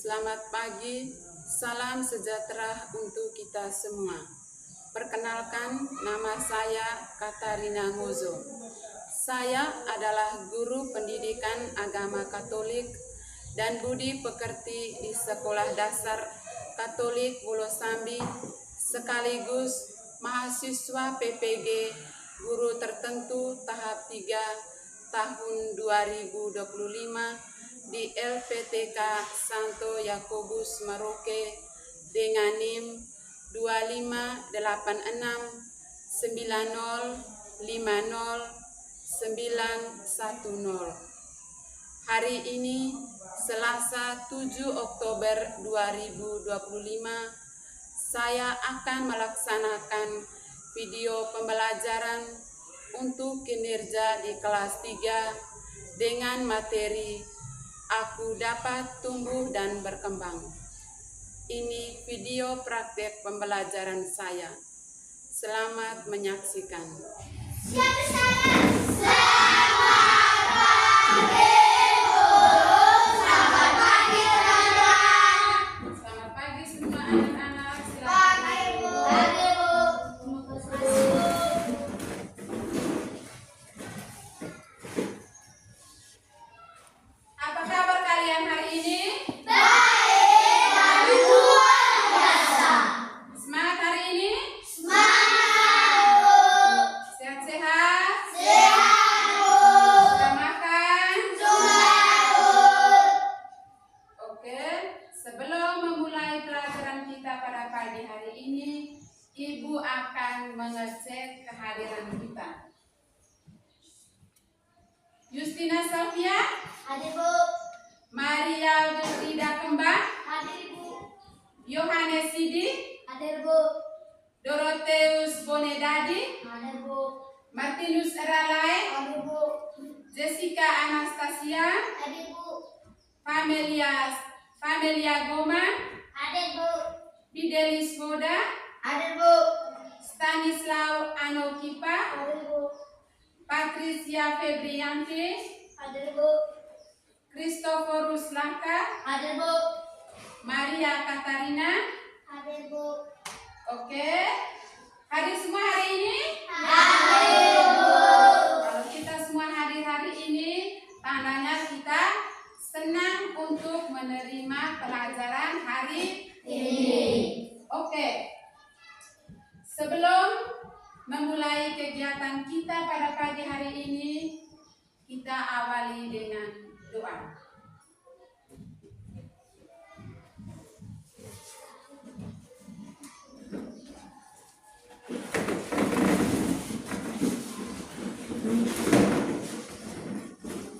Selamat pagi, salam sejahtera untuk kita semua. Perkenalkan, nama saya Katarina Ngozo. Saya adalah guru pendidikan agama Katolik dan budi pekerti di Sekolah Dasar Katolik Wonosambi, sekaligus mahasiswa PPG Guru Tertentu tahap 3 tahun 2025 di LPTK Santo Yakobus Merauke dengan NIM 25609050910. Hari ini Selasa 7 Oktober 2025, saya akan melaksanakan video pembelajaran untuk kinerja di kelas 3 dengan materi Aku Dapat Tumbuh dan Berkembang. Ini video praktek pembelajaran saya. Selamat menyaksikan. Ibu akan mengecek kehadiran kita. Justina Sofia, hadir Bu. Maria Wilfrida Kembang, Hadir Bu. Yohanes Sidi, Hadir Bu. Dorotheus Bonedadi, Hadir Bu. Martinus Eralae, Hadir Bu. Jessica Anastasia, Hadir Bu. Famelia Goma, Hadir Bu. Fidelis Moda, Hadir Bu. Stanislaw Anokipa, Hadir Bu. Patricia Febriante, Hadir Bu. Christophorus Laka, Hadir Bu. Maria Katarina. Hadir Bu. Oke, hadir semua hari ini? Hadir Bu. Kalau kita semua hadir hari ini, tandanya kita senang untuk menerima pelajaran hari Ini. Oke, sebelum memulai kegiatan kita pada pagi hari ini, kita awali dengan doa.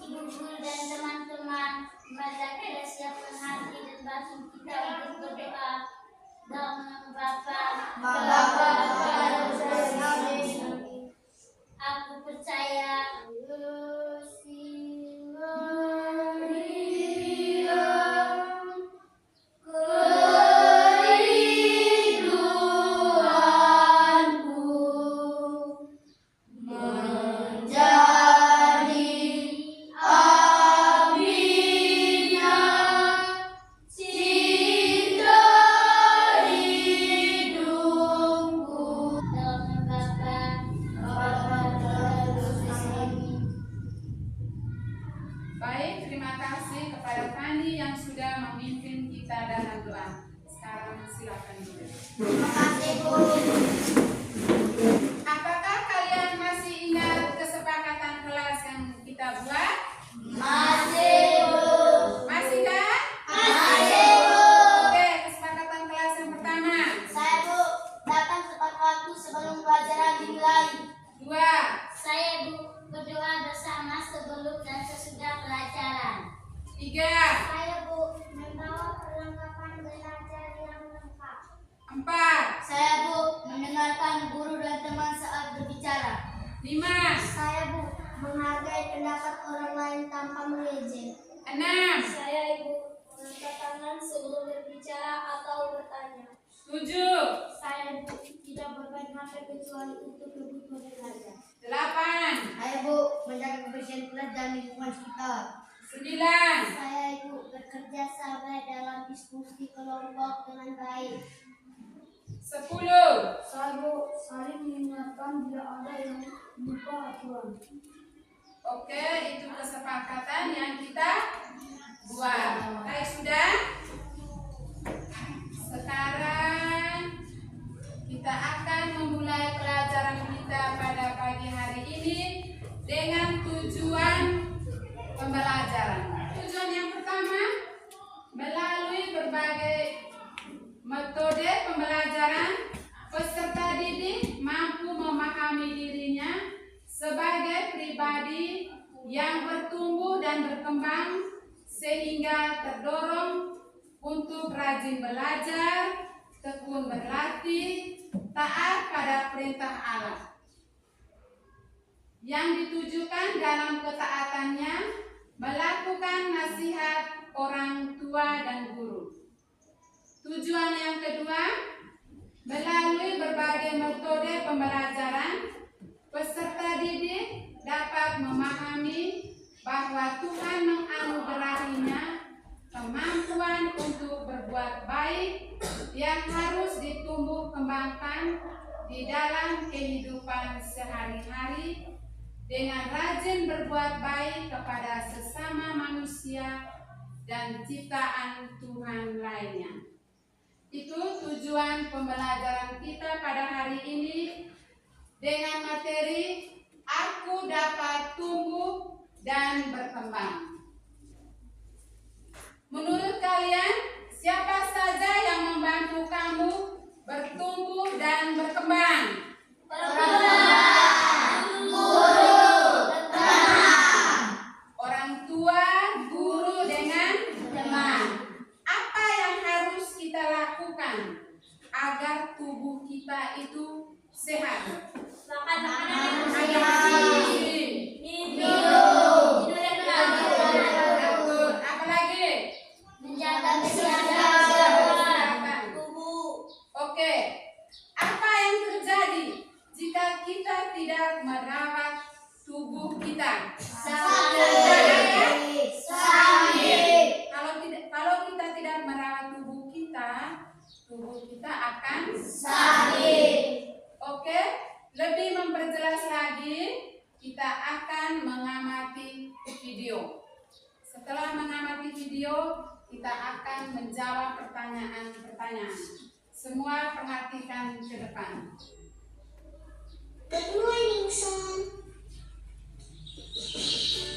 Ibu guru dan teman-teman, mari kita siapkan hati dan batin kita untuk berdoa. Dalam Bapa, aku percaya Baik, terima kasih kepada Fandi yang sudah memimpin kita dalam doa. Sekarang silakan dulu. Terima kasih Bu. Apakah kalian masih ingat kesepakatan kelas yang kita buat? Masih Bu. Masih kan? Masih Bu. Oke, kesepakatan kelas yang pertama. Saya Bu, datang tepat waktu sebelum pelajaran dimulai. 2. Saya Bu, berdoa bersama sebelum dan sesudah pelajaran. 3. Saya Bu, membawa perlengkapan belajar yang lengkap. 4. Saya Bu, mendengarkan guru dan teman saat berbicara. 5. Saya Bu, menghargai pendapat orang lain tanpa mengejek. 6. Saya Ibu, mengangkat tangan sebelum berbicara atau bertanya. 7. Saya Bu, tidak bermain HP kecuali untuk kebutuhan belajar. 8. Saya Bu, menjaga kebersihan kelas dan lingkungan sekitar. 9. Saya Ibu bekerja sama dalam diskusi kelompok dengan baik. 10. Saya saling mengingatkan bila ada yang lupa aturan. Oke, itu kesepakatan yang kita buat. Baik, sudah? Sekarang kita akan memulai pelajaran kita pada pagi hari ini dengan tujuan pembelajaran. Tujuan yang pertama, melalui berbagai metode pembelajaran, peserta didik mampu memahami dirinya sebagai pribadi yang bertumbuh dan berkembang sehingga terdorong untuk rajin belajar, tekun berlatih, taat pada perintah Allah. Yang ditujukan dalam ketaatannya melakukan nasihat orang tua dan guru. Tujuan yang kedua, melalui berbagai metode pembelajaran, peserta didik dapat memahami bahwa Tuhan menganugerahinya kemampuan untuk berbuat baik yang harus ditumbuh kembangkan di dalam kehidupan sehari-hari dengan rajin berbuat baik kepada sesama manusia dan ciptaan Tuhan lainnya. Itu tujuan pembelajaran kita pada hari ini dengan materi Aku dapat tumbuh dan berkembang. Menurut kalian, siapa saja yang membantu kamu bertumbuh dan berkembang? Orang tua, guru, dengan teman. Apa yang harus kita lakukan agar tubuh kita itu sehat? Makan makanan yang Apa lagi? menjaga kesehatan tubuh. Oke. Apa yang terjadi jika kita tidak merawat tubuh kita? Sakit. Kalau kita tidak merawat tubuh kita akan Sakit. Oke. Lebih memperjelas lagi, kita akan mengamati video. Setelah mengamati video, kita akan menjawab pertanyaan-pertanyaan. Semua perhatikan ke depan. Good morning, son. Good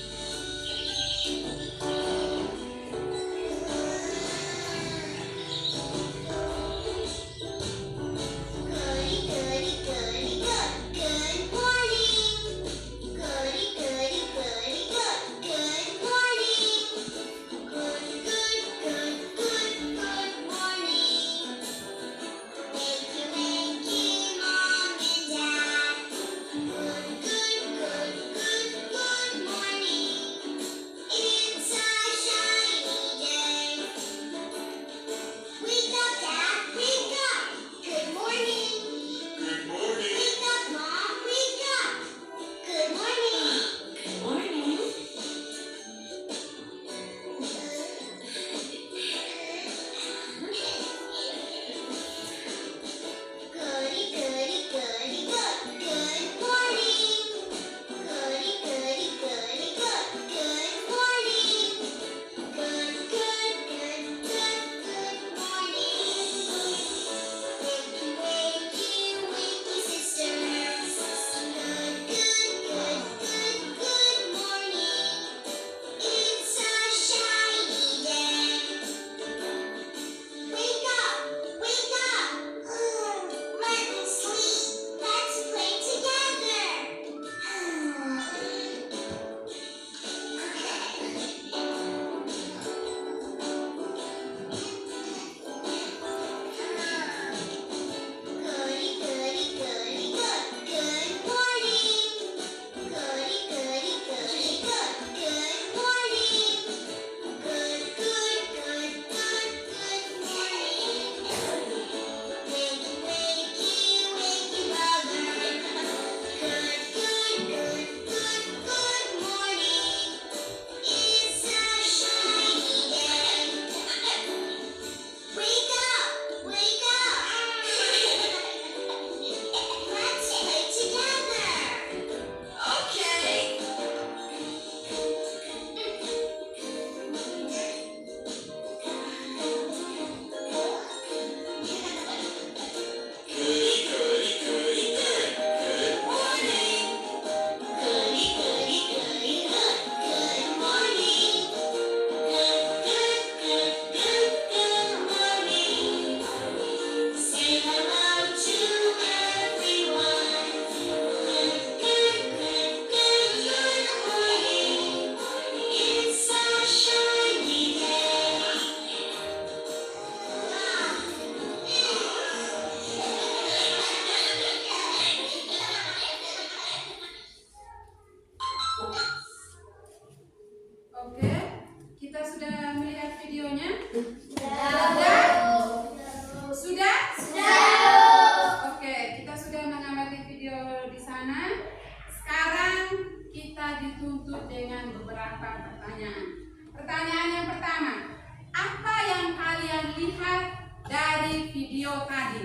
video tadi?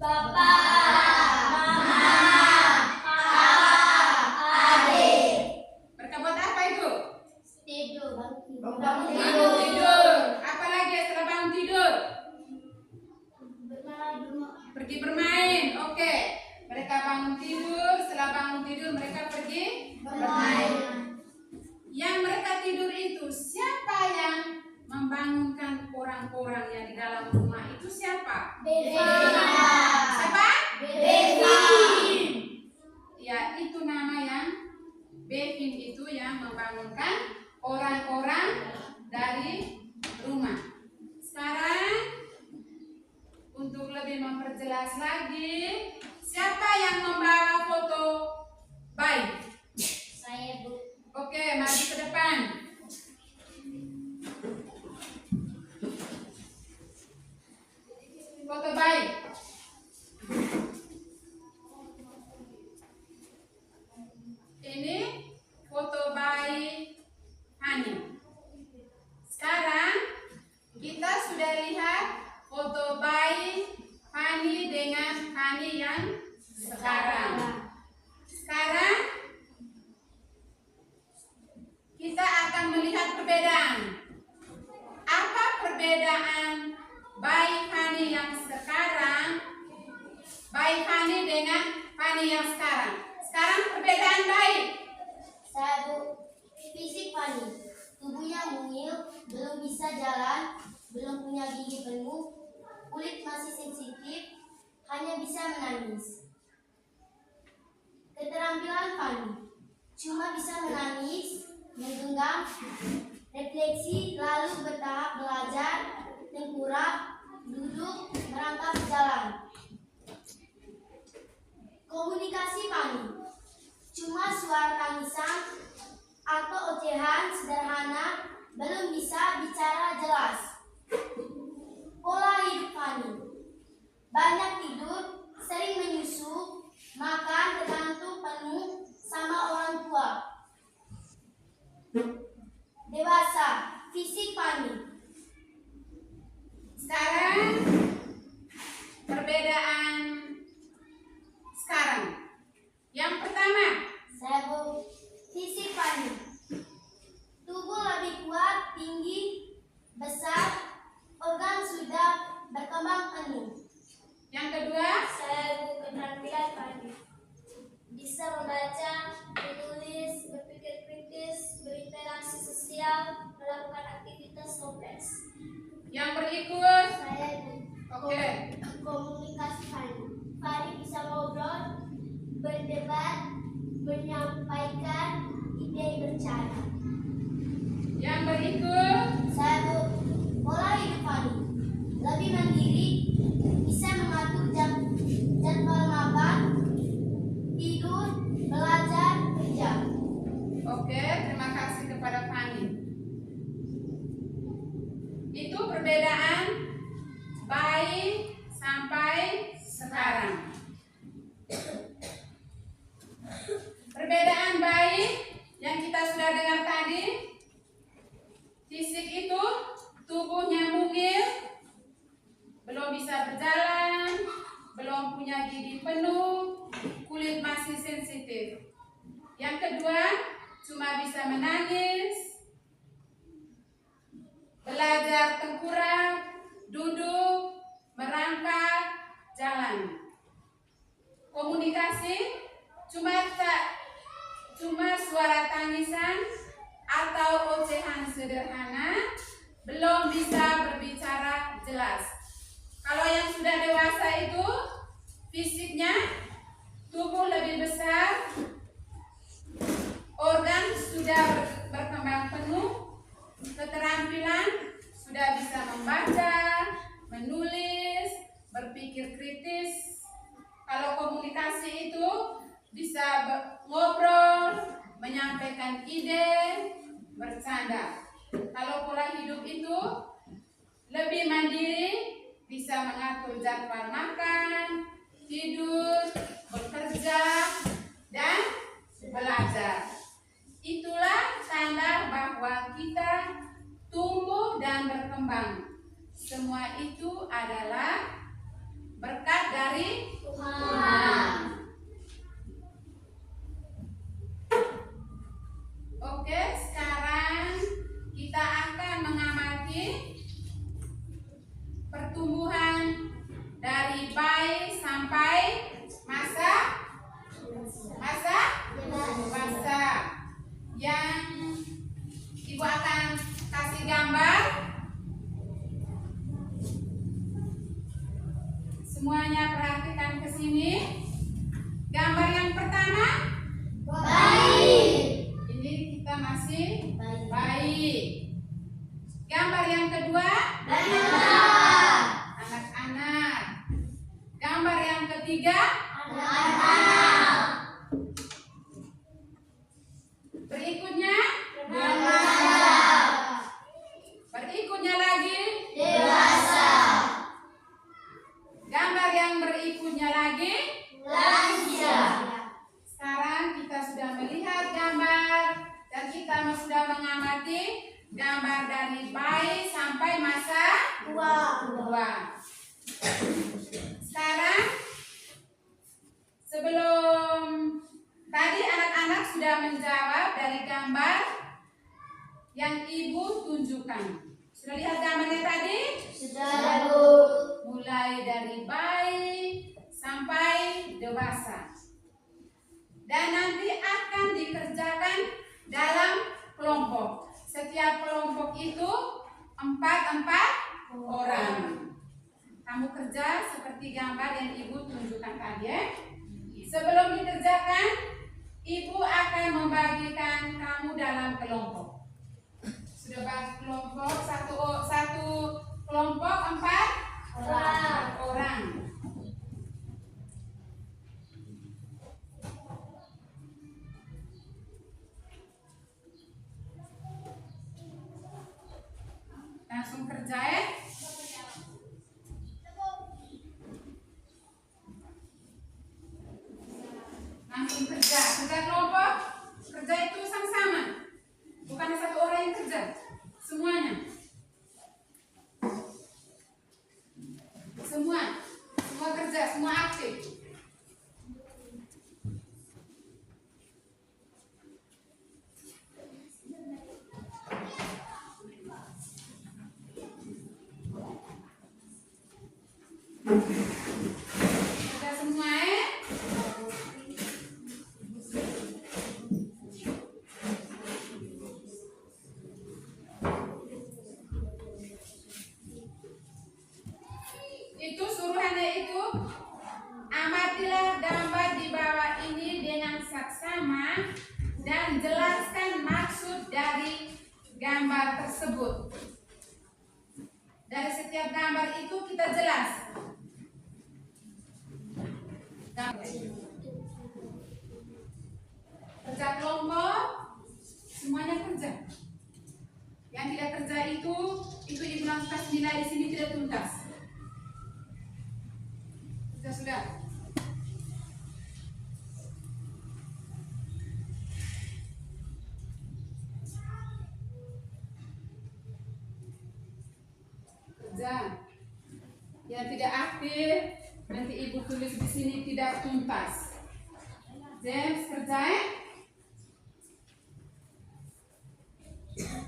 Bapak, Mama, Kakak, adik. Mereka buat apa itu? Tidur. Bangun tidur. Apa lagi setelah bangun tidur? Pergi bermain. Oke. Mereka bangun tidur. Setelah bangun tidur mereka pergi bermain. Yang mereka tidur itu siapa yang membangunkan orang-orang yang di dalam rumah itu siapa? Siapa? Ya, itu nama yang Bevin itu yang membangunkan orang-orang dari rumah. Sekarang untuk lebih memperjelas lagi, siapa yang membawa foto bayi? Saya, Bu. Oke, mari ke depan. Foto bayi. Ini foto bayi Hani. Sekarang kita sudah lihat foto bayi Hani dengan Hani yang sekarang. Sekarang kita akan melihat perbedaan. Apa perbedaan bayi Hani yang sekarang, bayi Hani dengan Hani yang sekarang? Sekarang perbedaan bayi. Saya, Bu. Fisik Fani, tubuhnya mungil, belum bisa jalan, belum punya gigi penuh, kulit masih sensitif, hanya bisa menangis. Keterampilan Fani, cuma bisa menangis, menggenggam, refleksi, lalu bertahap belajar, tengkurap, duduk, merangkap jalan. Komunikasi Fani, cuma suara tangisan atau ocehan sederhana, belum bisa bicara jelas. Pola hidup Fani, banyak tidur, sering menyusu, makan tergantung penuh sama orang tua. Dewasa, fisik Fani. Sekarang perbedaan sekarang. Yang pertama, Saya, Bu. Fisik Fani, tubuh lebih kuat, tinggi, besar, organ sudah berkembang penuh. yang kedua, Saya, Bu. Keterampilan Fani, bisa membaca, menulis, berpikir kritis, berinteraksi sosial, melakukan aktivitas kompleks. yang berikut. Saya, Bu. Oke. Komunikasi Fani, Fani bisa ngobrol, berdebat, menyampaikan ide bercara. Yang berikut. Saya, Bu. Pola hidup Fani, lebih mandiri, bisa mengatur jadwal makan, tidur, belajar, kerja. Oke, terima kasih kepada Fani. Itu perbedaan bayi sampai sekarang. Perbedaan bayi yang kita sudah dengar tadi, fisik itu tubuhnya mungil, belum bisa berjalan, belum punya gigi penuh, kulit masih sensitif. Yang kedua, cuma bisa menangis, belajar tengkurap, duduk, merangkak, jalan. Komunikasi cuma suara tangisan atau ocehan sederhana, belum bisa berbicara jelas. Kalau yang sudah dewasa itu fisiknya tubuh lebih besar, organ sudah berkembang penuh, keterampilan sudah bisa membaca, menulis, berpikir kritis. Kalau komunikasi itu bisa ngobrol, menyampaikan ide, bercanda. Kalau pola hidup itu lebih mandiri, bisa mengatur jadwal makan, tidur, bekerja, dan belajar. Itulah tanda bahwa kita tumbuh dan berkembang. semua itu adalah berkat dari Tuhan. Oke, sekarang kita akan mengamati pertumbuhan dari bayi sampai masa dewasa. Yang Ibu akan kasih gambar. Semuanya perhatikan ke sini. Gambar yang pertama, Bayi. ini kita masih Bayi. bayi. Gambar yang kedua, Anak-anak. anak-anak. Gambar yang ketiga, Anak-anak. berikutnya, Remaja. berikutnya lagi, Dewasa. gambar yang berikutnya lagi. Lansia. Sekarang kita sudah melihat gambar dan kita sudah mengamati gambar dari bayi sampai masa tua. Sekarang sebelum tadi anak-anak sudah menjawab dari gambar yang Ibu tunjukkan. Sudah lihat gambarnya tadi? Sudah, Bu. Mulai dari bayi sampai dewasa. Dan nanti akan dikerjakan dalam kelompok. Setiap kelompok itu 4 orang. Kamu kerja seperti gambar yang Ibu tunjukkan tadi ya. Sebelum dikerjakan, Ibu akan membagikan kamu dalam kelompok. Sudah bagi kelompok, satu kelompok 4 orang. Langsung kerja ya. Langsung kerja. Kerja kelompok, kerja itu sama-sama. Bukan satu orang yang kerja. Semuanya. Semua kerja, semua aktif. Kerja semua ya. Itu suruhannya itu, amatilah gambar di bawah ini dengan saksama dan jelaskan maksud dari gambar tersebut. Dari setiap gambar itu kita jelas. Kerja kelompok, semuanya kerja. Yang tidak kerja itu Ibu langsung kasih nilai di sini tidak tuntas. Sudah. Kerja. Yang tidak aktif nanti Ibu tulis di sini tidak tuntas. James kerja ya?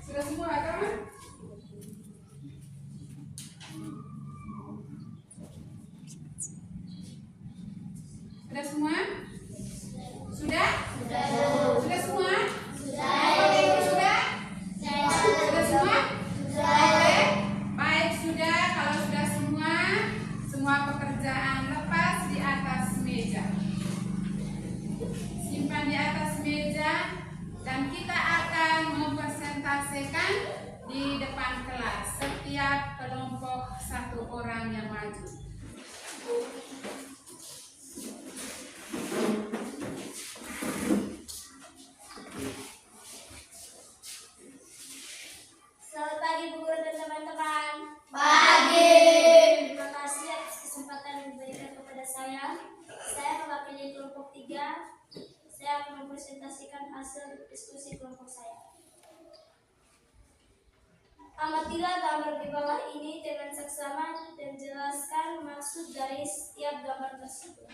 Sudah semua kan? Sudah semua? Sudah? Sudah semua? Apakah itu sudah? Sudah semua? Oke. Baik, sudah. Kalau sudah semua pekerjaan lepas di atas meja. Simpan di atas meja dan kita akan mempresentasikan di depan kelas. Setiap kelompok 1 orang yang maju. Selamat pagi, Bu Guru dan teman-teman. Pagi. Terima kasih atas kesempatan yang diberikan kepada saya. Saya mewakili kelompok 3. Saya akan mempresentasikan hasil diskusi kelompok saya. Amatilah gambar di bawah ini dengan saksama dari setiap gambar tersebut.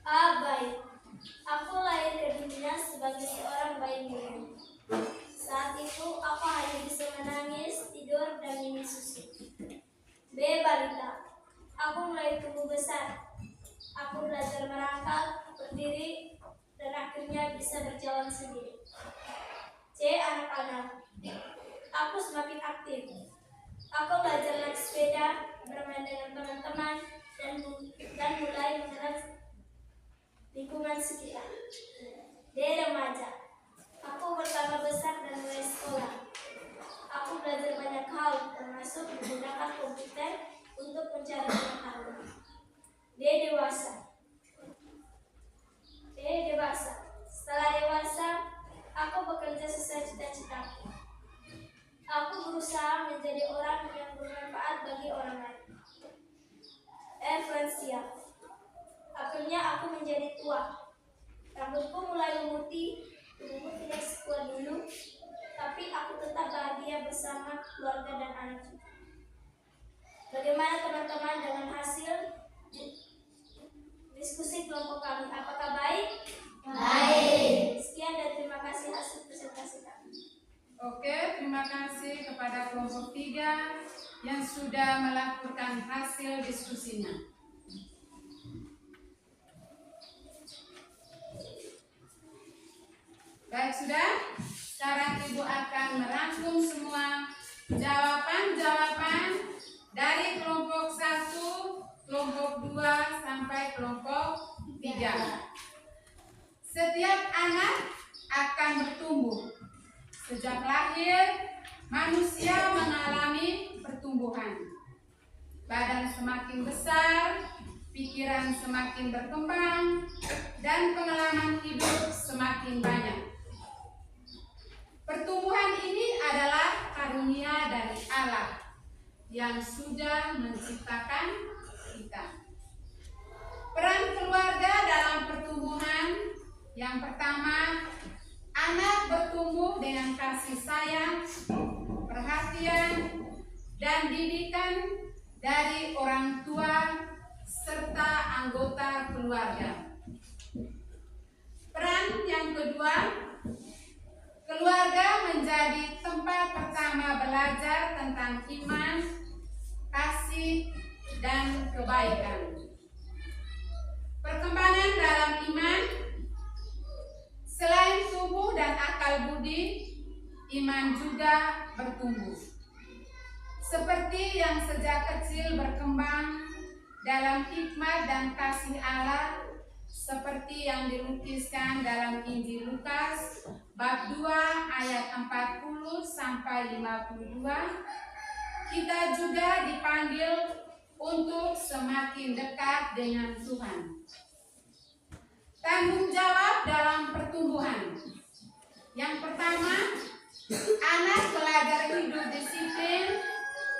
A. Bayi. Aku lahir ke dunia sebagai seorang bayi murni. Saat itu aku hanya bisa menangis, tidur, dan minum susu. B. Balita. Aku mulai tumbuh besar. Aku belajar merangkak, berdiri, dan akhirnya bisa berjalan sendiri. C. Anak-anak. Aku semakin aktif. Aku belajar naik sepeda, bermain dengan teman-teman, dan mulai mengenal lingkungan sekitar. D. Remaja. Aku bertambah besar dan mulai sekolah. Aku belajar banyak hal, termasuk menggunakan komputer untuk mencari pengetahuan. D. Dewasa. Setelah dewasa, aku bekerja sesuai cita-citaku. Aku berusaha menjadi orang yang bermanfaat bagi orang lain. F. Lansia. Akhirnya aku menjadi tua. Rambutku mulai memutih, tubuhku tidak sekuat dulu, tapi aku tetap bahagia bersama keluarga dan anak. Bagaimana teman-teman dengan hasil diskusi kelompok kami? Apakah baik? Baik. Sekian dan terima kasih hasil presentasi kami. Oke, terima kasih kepada kelompok 3 yang sudah melaporkan hasil diskusinya. Baik, sudah. Sekarang Ibu akan merangkum semua jawaban-jawaban dari kelompok 1, kelompok 2, sampai kelompok 3. Setiap anak akan bertumbuh. Sejak lahir, manusia mengalami pertumbuhan. Badan semakin besar, pikiran semakin berkembang, dan pengalaman hidup semakin banyak. Pertumbuhan ini adalah karunia dari Allah yang sudah menciptakan kita. Peran keluarga dalam pertumbuhan: yang pertama, anak bertumbuh dengan kasih sayang, perhatian, dan didikan dari orang tua serta anggota keluarga. Peran yang kedua, keluarga menjadi tempat pertama belajar tentang iman, kasih, dan kebaikan. Perkembangan dalam iman: selain tubuh dan akal budi, iman juga bertumbuh. Seperti yang sejak kecil berkembang dalam hikmat dan kasih Allah, seperti yang dilukiskan dalam Injil Lukas bab 2 ayat 40 sampai 52, kita juga dipanggil untuk semakin dekat dengan Tuhan. Tanggung jawab dalam pertumbuhan: yang pertama, anak belajar hidup disiplin,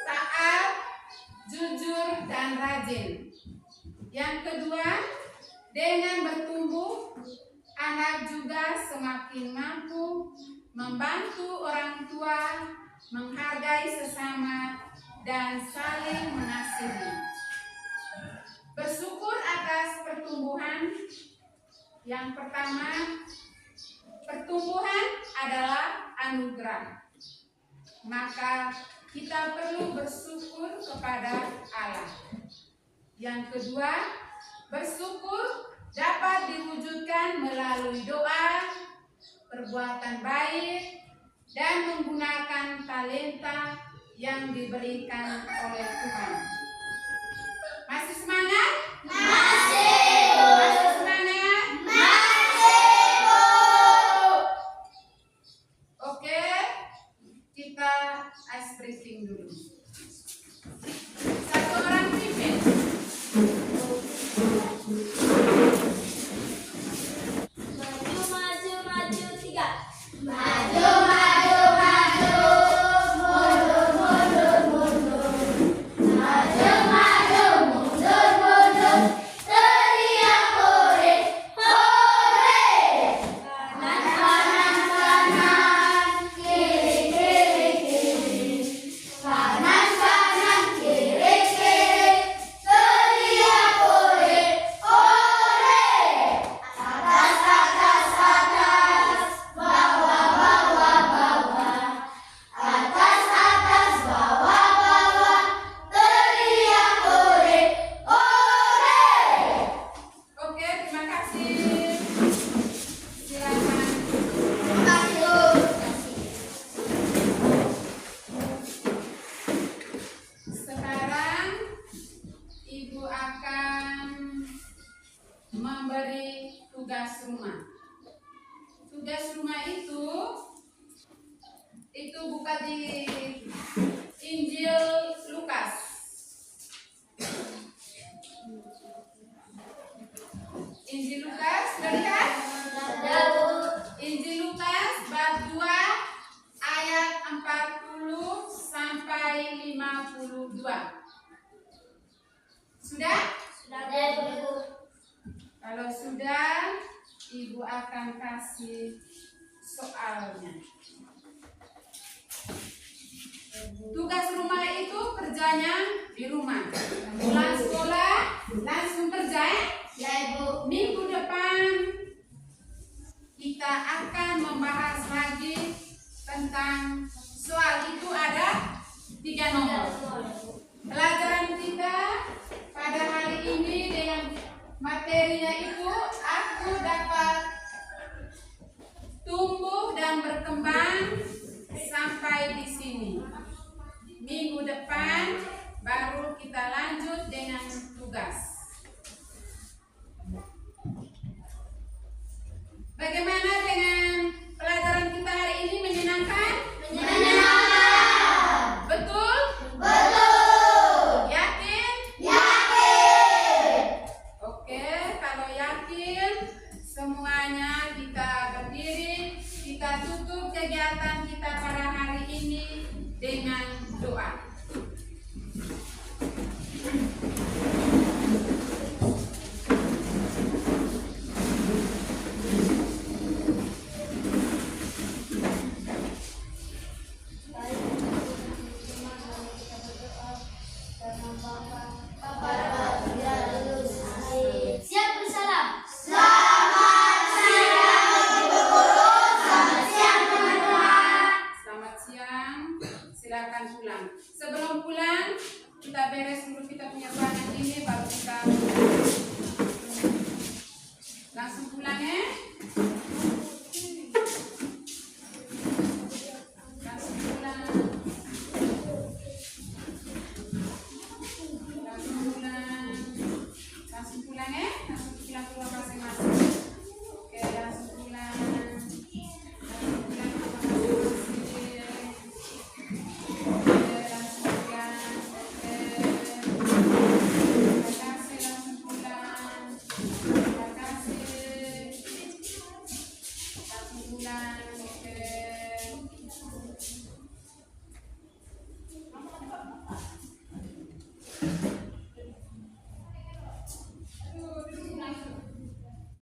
taat, jujur, dan rajin. Yang kedua, dengan bertumbuh, anak juga semakin mampu membantu orang tua, menghargai sesama, dan saling mengasihi. Bersyukur atas pertumbuhan: yang pertama, pertumbuhan adalah anugerah. Maka kita perlu bersyukur kepada Allah. Yang kedua, bersyukur dapat diwujudkan melalui doa, perbuatan baik, dan menggunakan talenta yang diberikan oleh Tuhan. Masih semangat? Masih. Masih semangat? Masih, Bu. Oke, kita ice breaking dulu. Satu orang pimpin. Maju, maju, maju, 3. Maju, maju, maju, mundur, mundur, mundur. Maju, di Injil Lukas. Injil Lukas, sudah lihat? Injil Lukas bab 2 ayat 40 sampai 52. Sudah? Kalau sudah, Ibu akan kasih soalnya. Tugas rumah itu kerjanya di rumah. Pulang sekolah langsung kerja ya Ibu. Minggu depan kita akan membahas lagi tentang soal itu ada 3 nomor. Pelajaran kita pada hari ini dengan materinya itu aku dapat tumbuh dan berkembang sampai di sini. Minggu depan baru kita lanjut dengan tugas. Bagaimana dengan pelajaran kita hari ini? Menyenangkan? Menyenangkan. Betul? Betul. Yakin? Yakin. Oke, kalau yakin semuanya kita berdiri, kita tutup kegiatan kita pada hari ini dengan doa. Siap bersalam. Selamat siang Ibu Guru. Selamat siang teman-teman. Selamat siang, silakan pulang. Sebelum pulang, kita beres dulu kita punya ruangan ini, baru kita langsung pulang ya. Langsung pulang. Langsung pulang. Langsung pulang ya. Langsung pulang ke rumah masing-masing. Oke, langsung pulang. Langsung pulang ke rumah masing-masing. Oke, langsung pulang. Oke. Terima kasih, langsung pulang. Terima kasih. Langsung pulang. Oke.